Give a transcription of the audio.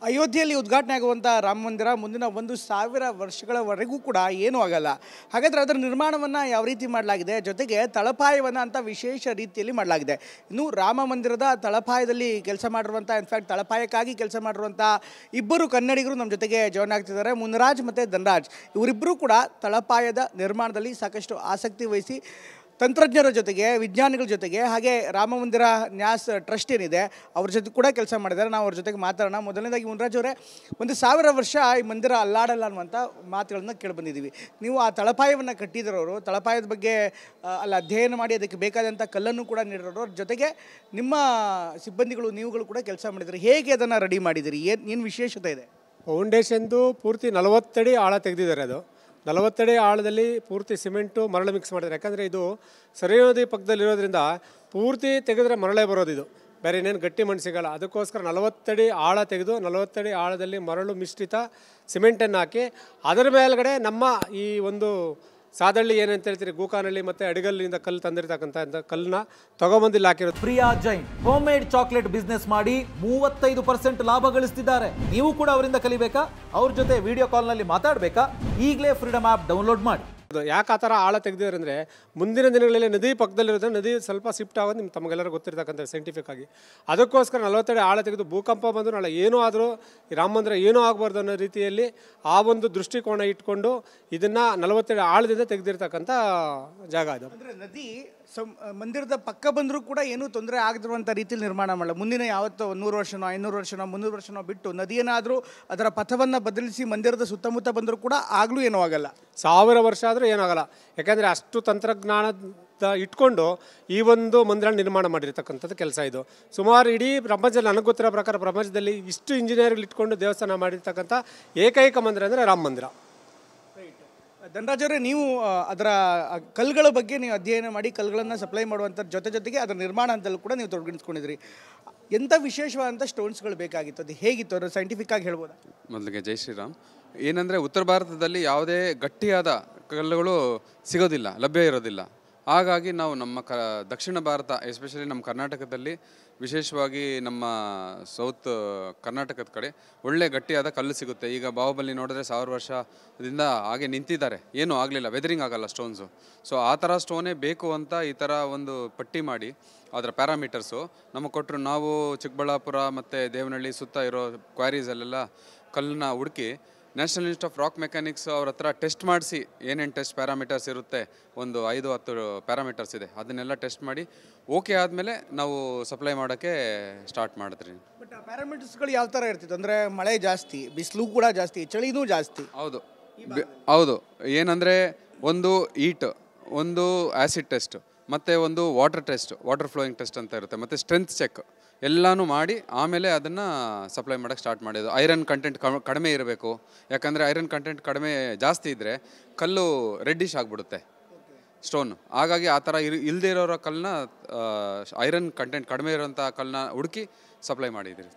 ಅಯೋಧ್ಯೆಯಲ್ಲಿ ಉದ್ಘಾಟನೆ ಆಗುವಂಥ ರಾಮ ಮಂದಿರ ಮುಂದಿನ 1,000 ವರ್ಷಗಳವರೆಗೂ ಕೂಡ ಏನೂ ಆಗಲ್ಲ. ಹಾಗಾದರೆ ಅದರ ನಿರ್ಮಾಣವನ್ನು ಯಾವ ರೀತಿ ಮಾಡಲಾಗಿದೆ, ಜೊತೆಗೆ ತಳಪಾಯವನ್ನು ಅಂತ ವಿಶೇಷ ರೀತಿಯಲ್ಲಿ ಮಾಡಲಾಗಿದೆ. ಇನ್ನು ರಾಮ ಮಂದಿರದ ತಳಪಾಯದಲ್ಲಿ ಕೆಲಸ ಮಾಡಿರುವಂಥ, ಇನ್ಫ್ಯಾಕ್ಟ್ ತಳಪಾಯಕ್ಕಾಗಿ ಕೆಲಸ ಮಾಡಿರುವಂಥ ಇಬ್ಬರು ಕನ್ನಡಿಗರು ನಮ್ಮ ಜೊತೆಗೆ ಜಾಯ್ನ್ ಆಗ್ತಿದ್ದಾರೆ. ಮುನ್ರಾಜ್ ಮತ್ತು ಧನ್ರಾಜ್ ಇವರಿಬ್ಬರು ಕೂಡ ತಳಪಾಯದ ನಿರ್ಮಾಣದಲ್ಲಿ ಸಾಕಷ್ಟು ಆಸಕ್ತಿ ವಹಿಸಿ ತಂತ್ರಜ್ಞರ ಜೊತೆಗೆ, ವಿಜ್ಞಾನಿಗಳ ಜೊತೆಗೆ, ಹಾಗೆ ರಾಮ ಮಂದಿರ ನ್ಯಾಸ್ ಟ್ರಸ್ಟ್ ಏನಿದೆ ಅವ್ರ ಜೊತೆ ಕೂಡ ಕೆಲಸ ಮಾಡಿದ್ದಾರೆ. ನಾವು ಅವ್ರ ಜೊತೆಗೆ ಮಾತಾಡೋಣ. ಮೊದಲನೇದಾಗಿ ಮುನ್ರಾಜ್ ಅವರೇ, 1,000 ವರ್ಷ ಈ ಮಂದಿರ ಅಲ್ಲಾಡಲ್ಲ ಅನ್ನುವಂಥ ಮಾತುಗಳನ್ನ ಕೇಳಿಬಂದಿದ್ದೀವಿ. ನೀವು ಆ ತಳಪಾಯವನ್ನು ಕಟ್ಟಿದಿರೋರು, ತಳಪಾಯದ ಬಗ್ಗೆ ಅಲ್ಲಿ ಅಧ್ಯಯನ ಮಾಡಿ ಅದಕ್ಕೆ ಬೇಕಾದಂಥ ಕಲ್ಲನ್ನು ಕೂಡ ನೀಡಿರೋರು, ಜೊತೆಗೆ ನಿಮ್ಮ ಸಿಬ್ಬಂದಿಗಳು ನೀವುಗಳು ಕೂಡ ಕೆಲಸ ಮಾಡಿದ್ದೀರಿ. ಹೇಗೆ ಅದನ್ನು ರೆಡಿ ಮಾಡಿದ್ದೀರಿ, ಏನು ವಿಶೇಷತೆ ಇದೆ? ಫೌಂಡೇಶನ್ದು ಪೂರ್ತಿ 40 ಅಡಿ ಆಳ ತೆಗೆದಿದ್ದಾರೆ. ಅದು 40 ಅಡಿ ಆಳದಲ್ಲಿ ಪೂರ್ತಿ ಸಿಮೆಂಟು ಮರಳು ಮಿಕ್ಸ್ ಮಾಡಿದ್ದಾರೆ. ಯಾಕಂದರೆ ಇದು ಸರಯೂ ನದಿ ಪಕ್ಕದಲ್ಲಿರೋದ್ರಿಂದ ಪೂರ್ತಿ ತೆಗೆದ್ರೆ ಮರಳೇ ಬರೋದು, ಇದು ಬೇರೆ ಇನ್ನೇನು ಗಟ್ಟಿ ಮಣ್ಣು ಸಿಗೋಲ್ಲ. ಅದಕ್ಕೋಸ್ಕರ 40 ಅಡಿ ಆಳ ತೆಗೆದು 40 ಅಡಿ ಆಳದಲ್ಲಿ ಮರಳು ಮಿಶ್ರಿತ ಸಿಮೆಂಟನ್ನು ಹಾಕಿ ಅದರ ಮೇಲ್ಗಡೆ ನಮ್ಮ ಈ ಒಂದು ಸಾದಳ್ಳಿ ಏನಂತ ಹೇಳ್ತೀರಿ, ಗೂಕಾನಹಳ್ಳಿ ಮತ್ತು ಅಡಿಗಲ್ಲಿಂದ ಕಲ್ಲು ತಂದಿರ್ತಕ್ಕಂಥ ಕಲ್ಲನ್ನ ತೊಗೊಂಬಂದಿಲ್ಲಿ ಹಾಕಿರೋದು. Priya Jain home made chocolate business ಮಾಡಿ 35% ಲಾಭ ಗಳಿಸ್ತಿದ್ದಾರೆ. ನೀವು ಕೂಡ ಅವರಿಂದ ಕಲಿಬೇಕಾ? ಅವ್ರ ಜೊತೆ ವಿಡಿಯೋ ಕಾಲ್ನಲ್ಲಿ ಮಾತಾಡಬೇಕಾ? ಈಗಲೇ ಫ್ರೀಡಮ್ ಆ್ಯಪ್ ಡೌನ್ಲೋಡ್ ಮಾಡಿ. ಯಾಕೆ ಆ ಥರ ಆಳ ತೆಗೆದಿದ್ದಾರೆ ಅಂದರೆ, ಮುಂದಿನ ದಿನಗಳಲ್ಲಿ ನದಿ ಪಕ್ಕದಲ್ಲಿರೋದ್ರೆ ನದಿ ಸ್ವಲ್ಪ ಶಿಫ್ಟ್ ಆಗೋದು ನಿಮ್ಗೆ ತಮಗೆಲ್ಲರೂ ಗೊತ್ತಿರ್ತಕ್ಕಂಥ ಸೈಂಟಿಫಿಕ್ ಆಗಿ. ಅದಕ್ಕೋಸ್ಕರ 40 ಅಡಿ ಆಳ ತೆಗೆದು ಭೂಕಂಪ ಬಂದು ನಾಳೆ ಏನೂ ಆದರೂ ಈ ರಾಮ ಮಂದಿರ ಏನೂ ಆಗಬಾರ್ದು ಅನ್ನೋ ರೀತಿಯಲ್ಲಿ ಆ ಒಂದು ದೃಷ್ಟಿಕೋನ ಇಟ್ಕೊಂಡು ಇದನ್ನು 40 ಅಡಿ ಆಳದಿಂದ ತೆಗೆದಿರ್ತಕ್ಕಂಥ ಜಾಗ ಅದು. ಅಂದರೆ ನದಿ ಮಂದಿರದ ಪಕ್ಕ ಬಂದರೂ ಕೂಡ ಏನೂ ತೊಂದರೆ ಆಗದಿರುವಂಥ ರೀತಿಯಲ್ಲಿ ನಿರ್ಮಾಣ ಮಾಡಲ್ಲ. ಮುಂದಿನ ಯಾವತ್ತೋ 100 ವರ್ಷನೋ 500 ವರ್ಷನೋ 300 ವರ್ಷನೋ ಬಿಟ್ಟು ನದಿಯನ್ನಾದರೂ ಅದರ ಪಥವನ್ನು ಬದಲಿಸಿ ಮಂದಿರದ ಸುತ್ತಮುತ್ತ ಬಂದರೂ ಕೂಡ ಆಗಲೂ ಏನೂ ಆಗಲ್ಲ. 1000 ವರ್ಷ ಆದರೂ ಏನಾಗಲ್ಲ. ಯಾಕಂದರೆ ಅಷ್ಟು ತಂತ್ರಜ್ಞಾನದ ಇಟ್ಕೊಂಡು ಈ ಒಂದು ಮಂದಿರ ನಿರ್ಮಾಣ ಮಾಡಿರ್ತಕ್ಕಂಥದ್ದು ಕೆಲಸ ಇದು. ಸುಮಾರು ಇಡೀ ಪ್ರಪಂಚದಲ್ಲಿ, ನನಗೆ ಗೊತ್ತಿರೋ ಪ್ರಕಾರ ಪ್ರಪಂಚದಲ್ಲಿ ಇಷ್ಟು ಇಂಜಿನಿಯರ್ಗಳು ಇಟ್ಕೊಂಡು ದೇವಸ್ಥಾನ ಮಾಡಿರ್ತಕ್ಕಂಥ ಏಕೈಕ ಮಂದಿರ ಅಂದರೆ ರಾಮ ಮಂದಿರ. ಧನ್ರಾಜ್ ಅವರೇ, ನೀವು ಅದರ ಕಲ್ಲುಗಳ ಬಗ್ಗೆ ನೀವು ಅಧ್ಯಯನ ಮಾಡಿ ಕಲ್ಲುಗಳನ್ನು ಸಪ್ಲೈ ಮಾಡುವಂಥ ಜೊತೆಗೆ ಅದರ ನಿರ್ಮಾಣ ಅಂತಲೂ ಕೂಡ ನೀವು ತೊಡಗಿಸ್ಕೊಂಡಿದ್ರಿ. ಎಂಥ ವಿಶೇಷವಾದಂಥ ಸ್ಟೋನ್ಸ್ಗಳು ಬೇಕಾಗಿತ್ತು, ಅದು ಹೇಗಿತ್ತು, ಅದು ಸೈಂಟಿಫಿಕ್ ಆಗಿ ಹೇಳ್ಬೋದಾ? ಮೊದಲಿಗೆ ಜೈ ಶ್ರೀರಾಮ್. ಏನಂದರೆ ಉತ್ತರ ಭಾರತದಲ್ಲಿ ಯಾವುದೇ ಗಟ್ಟಿಯಾದ ಕಲ್ಲುಗಳು ಸಿಗೋದಿಲ್ಲ, ಲಭ್ಯ ಇರೋದಿಲ್ಲ. ಹಾಗಾಗಿ ನಾವು ನಮ್ಮ ದಕ್ಷಿಣ ಭಾರತ, ಎಸ್ಪೆಷಲಿ ನಮ್ಮ ಕರ್ನಾಟಕದಲ್ಲಿ, ವಿಶೇಷವಾಗಿ ನಮ್ಮ ಸೌತ್ ಕರ್ನಾಟಕದ ಕಡೆ ಒಳ್ಳೆ ಗಟ್ಟಿಯಾದ ಕಲ್ಲು ಸಿಗುತ್ತೆ. ಈಗ ಬಾಹುಬಲಿ ನೋಡಿದ್ರೆ 1000 ವರ್ಷದಿಂದ ಹಾಗೆ ನಿಂತಿದ್ದಾರೆ, ಏನೂ ಆಗಲಿಲ್ಲ, ವೆದರಿಂಗ್ ಆಗಲ್ಲ ಸ್ಟೋನ್ಸು. ಸೊ ಆ ಥರ ಸ್ಟೋನೇ ಬೇಕು ಅಂತ ಈ ಥರ ಒಂದು ಪಟ್ಟಿ ಮಾಡಿ ಅದರ ಪ್ಯಾರಾಮೀಟರ್ಸು ನಮಗೆ ಕೊಟ್ಟರು. ನಾವು ಚಿಕ್ಕಬಳ್ಳಾಪುರ ಮತ್ತು ದೇವನಹಳ್ಳಿ ಸುತ್ತ ಇರೋ ಕ್ವಾರೀಸಲ್ಲೆಲ್ಲ ಕಲ್ಲನ್ನ ಹುಡುಕಿ national institute of rock mechanics ಅವ್ರ ಹತ್ರ ಟೆಸ್ಟ್ ಮಾಡಿಸಿ, ಏನೇನು ಟೆಸ್ಟ್ ಪ್ಯಾರಾಮೀಟರ್ಸ್ ಇರುತ್ತೆ, ಒಂದು 5-10 ಪ್ಯಾರಾಮೀಟರ್ಸ್ ಇದೆ, ಅದನ್ನೆಲ್ಲ ಟೆಸ್ಟ್ ಮಾಡಿ ಓಕೆ ಆದಮೇಲೆ ನಾವು ಸಪ್ಲೈ ಮಾಡೋಕ್ಕೆ ಸ್ಟಾರ್ಟ್ ಮಾಡಿದ್ರಿ. ಬಟ್ ಆ ಪ್ಯಾರಾಮೀಟರ್ಸ್ಗಳು ಯಾವ ಥರ ಇರ್ತಿತ್ತು ಅಂದರೆ, ಮಳೆ ಜಾಸ್ತಿ, ಬಿಸಿಲು ಕೂಡ ಜಾಸ್ತಿ, ಚಳಿನೂ ಜಾಸ್ತಿ? ಹೌದು. ಏನಂದರೆ ಒಂದು ಈಟ್, ಒಂದು ಆ್ಯಸಿಡ್ ಟೆಸ್ಟ್, ಮತ್ತು ಒಂದು water test, water flowing test ಅಂತ ಇರುತ್ತೆ, ಮತ್ತು ಸ್ಟ್ರೆಂತ್ ಚೆಕ್ ಎಲ್ಲನೂ ಮಾಡಿ ಆಮೇಲೆ ಅದನ್ನು ಸಪ್ಲೈ ಮಾಡೋಕ್ಕೆ ಸ್ಟಾರ್ಟ್ ಮಾಡಿದ್ದು. ಐರನ್ ಕಂಟೆಂಟ್ ಕಡಿಮೆ ಇರಬೇಕು. ಯಾಕಂದರೆ ಐರನ್ ಕಂಟೆಂಟ್ ಜಾಸ್ತಿ ಇದ್ದರೆ ಕಲ್ಲು ರೆಡ್ಡಿಶ್ ಆಗಿಬಿಡುತ್ತೆ ಸ್ಟೋನು. ಹಾಗಾಗಿ ಆ ಥರ ಇಲ್ಲದೇ ಇರೋರ ಕಲ್ಲನ್ನ, ಐರನ್ ಕಂಟೆಂಟ್ ಕಡಿಮೆ ಇರೋಂಥ ಕಲ್ಲನ್ನ ಹುಡುಕಿ ಸಪ್ಲೈ ಮಾಡಿದ್ದೀರಿ.